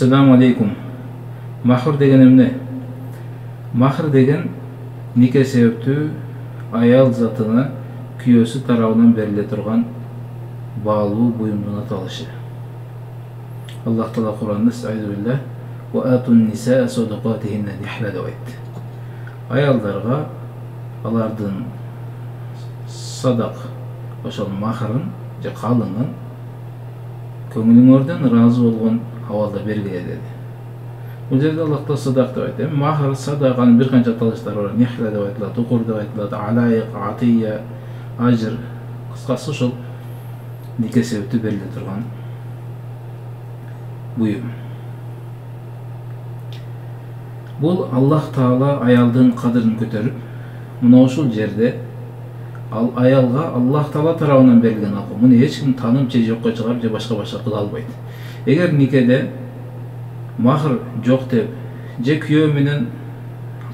Assalamu alaikum. Mahır деген эмне? Mahır деген нике себептүү аял затына күйөөсү тарабынан бериле турган баалуу буюмдун аталышы. Аллах Таала Кур'анда "Estağfirullah ve atun nisaa sadaqatihinna" dihla деп айтты. Аялдарга алардын садак, ошол махырын же калыңын көңүлүңөрдөн ыраазы болгон абалда бергиле деди. Бул жерде Аллах Таала садак деп айтты. Махыр, садаканын бир канча аталыштары бар. Нихла деп айтылат, укур деп айтылат, алайык, атия, ажыр. Кыскасы ошол нике себептүү бериле турган буюм. Бул Аллах Таала аялдын кадырын көтөрүп, мына ушул жерде ал аялга Аллах Таала тарабынан берилген акы. Муну эч ким таным же жокко чыгарып же башка кыла албайт. Эгер никеде махыр жок деп, же күйөө менен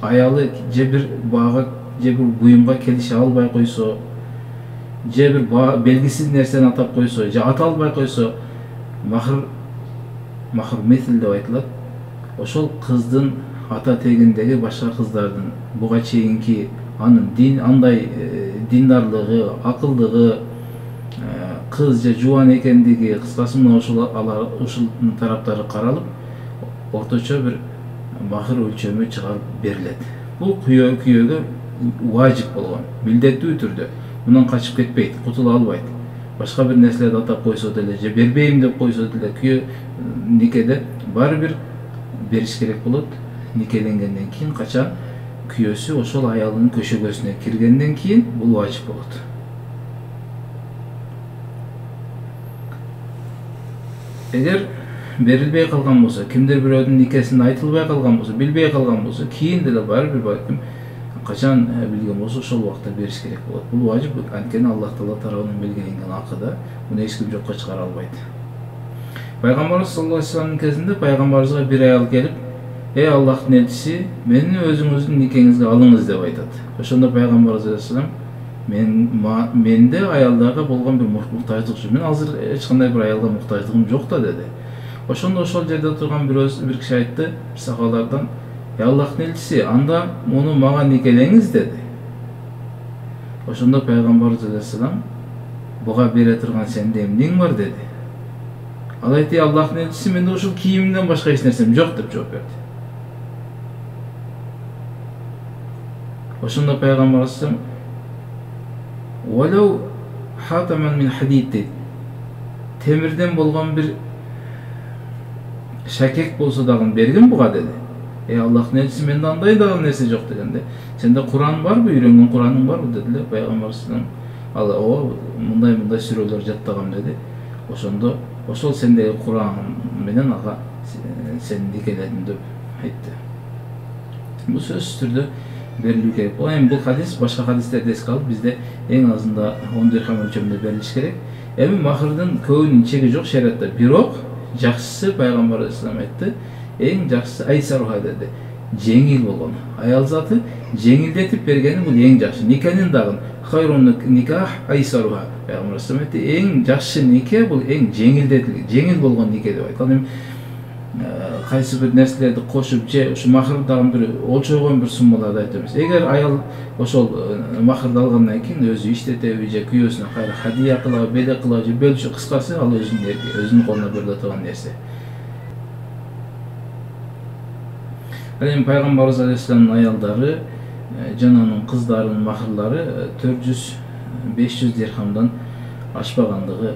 аялы же бир баага же бир буюмга келише албай койсо, же бир белгисиз нерсени атап койсо, же ата албай койсо, махыр мисл деп айтылат. Ошол кыздын ата тегиндеги башка кыздардын буга чейинки анын андай диндарлыгы, акылдыгы, кыз же жубан экендиги, кыскасы мына ушул тараптары каралып, орточо бир махыр өлчөмү чыгарып берилет. Бул күйөөгө важип болгон, милдеттүү түрдө. Мундан качып кетпейт, кутула албайт. Башка бир нерселерди атап койсо деле, же бербейм деп койсо деле, күйөө никеде баары бир бериш керек болот. Никеленгенден кийин качан күйөөсү ошол аялдын көшөгөсүнө киргенден кийин бул важип болот. Эгер берилбей калган болсо, кимдир бирөөдүн никесинде айтылбай калган болсо, билбей калган болсо, кийин деле баары бир балким качан билген болсо ошол убакта бериш керек болот. Бул важип, анткени Аллах Таала тарабынан белгиленген акыда муну эч ким жокко чыгара албайт. Пайгамбарыбыз саллаллаху алейхи вассаламдын кезинде пайгамбарыбызга бир аял келип, "Ey Аллахтын элчиси, мени өзүңүздүн никеңизге алыңыз" деп айтат. Ошондо пайгамбарыбыз саллаллаху алейхи вассалам менде аялдарга болгон бир муктаждык жок. Мен азыр эч кандай бир аялга муктаждыгым жок да деди. Ошондо ошол жерде турган бир киши айтты, бир сахабалардан, "Ey Аллахтын элчиси, анда муну мага никелеңиз" деди. Ошондо пайгамбарыбыз саллаллаху алейхи вассалам буга бере турган сенде эмнең бар деди. Ал айтты, "Аллахтын элчиси, менде ушул кийимимден башка эч нерсем жок" деп жооп берди. Ошондо пайгамбарыбыз саллаллаху алейхи вассалам "Валау хатаман мин хадид" дейт. Темирден болгон бир шакек болсо дагы бергин буга деди. "Ey Аллахтын элчиси, менде андай дагы нерсе жок" дегенде, "Сенде Куран барбы, үйрөнгөн Кураның барбы" дедилер. Пайгамбарыбыз саллаллаху алейхи вассалам мындай сүрөлөр жаттагам деди. Ошондо ошол сендеги Куран менен ага сен никеледим деп айтты. Бул сөзсүз түрдө берилүү керек. Эми бул хадис башка хадистерди эске алып, бизде эң азында 10 дирхам өлчөмүндө берилиш керек. Эми махырдын көбүнүн чеги жок шариатта, бирок жакшысы пайгамбарыбыз саллаллаху алейхи вассалам айтты, эң жакшысы айсаруха деди. Жеңил болгон. Аял заты жеңилдетип бергени бул эң жакшы. Никенин дагы хайрун никах айсаруха. Пайгамбарыбыз саллаллаху алейхи вассалам айтты, эң жакшы нике бул эң жеңилдетилген, жеңил болгон нике деп айткан. Эми кайсы бир нерселерди кошуп же ушу махырдагы бир олчойгон бир суммаларды айтабыз. Эгер аял ошол махырды алгандан кийин өзү иштетеби же күйөөсүнө кайра хадия кылабы, беле кылабы же бөлүшү, кыскасы ал өзүнүн колуна бериле турган нерсе. Эми пайгамбарыбыз алейхиссаламдын аялдары жана анын кыздарынын махырлары 400-500 дирхамдан ашпагандыгы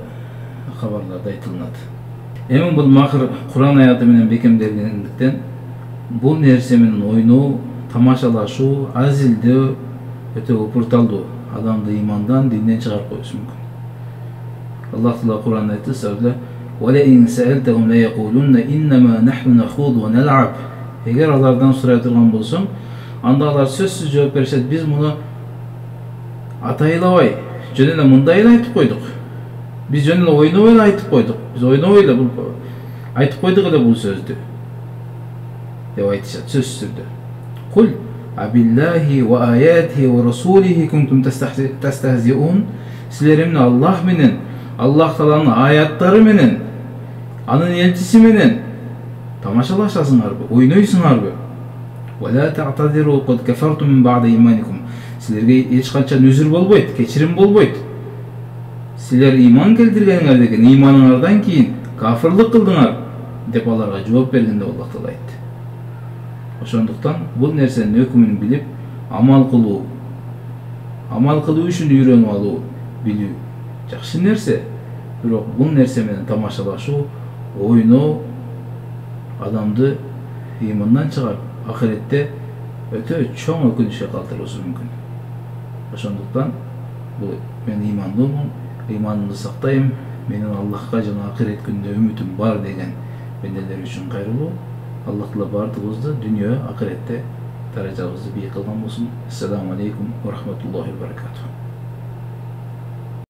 кабарларда айтылат. Эми бул махыр Куран аяты менен бекемделгендиктен бул нерсе менен ойноо, тамашалашуу, азилдөө өтө упурталдуу, адамды имандан, динден чыгарып коюшу мүмкүн. Аллах Таала Куранда айтты, "Ва ин саалтахум ла якулунна иннама нахну нахуду ва нал'аб". Эгер алардан сурай турган болсоң, анда алар сөзсүз жооп беришет, "Биз муну атайлабай, жөн эле мындай эле айтып койдук. Биз жөн эле ойнобой эле айтып койдук. Биз ойнобой эле бул айтып койдук эле бул сөздү" деп айтышат сөзсүз түрдө. "Кул абиллахи ва аятихи ва расулихи кунтум тастахзиун". Силер эмне Аллах менен, Аллах Тааланын аяттары менен, анын элчиси менен тамашалашасыңарбы, ойнойсуңарбы? ولا تعتذروا قد كفرتم من بعد إيمانكم. Силерге эч качан үзүр болбойт, кечирим болбойт. Силер иман келтиргениңерден кийин, иманыңардан кийин кафырлык кылдыңар деп аларга жооп бергенде Аллах Таала айтты. Ошондуктан бул нерсенин өкүмүн билип, амал кылуу үчүн үйрөнүп алуу, билүү жакшы нерсе. Бирок бул нерсе менен тамашалашуу, ойноо адамды имандан чыгарып, ахиретте өтө чоң өкүнүшкө калтырышы мүмкүн. Ошондуктан бул мен имандуумун, иманымды сактайм, менин Аллахка жана ахирет күнүнө үмүтүм бар деген бенделер үчүн кайрылуу. Аллах Таала бардыгыбызды дүйнө, ахиретте даражабызды бийик кылган болсун. Ассаламу алейкум ва рахматуллахи ва баракатух.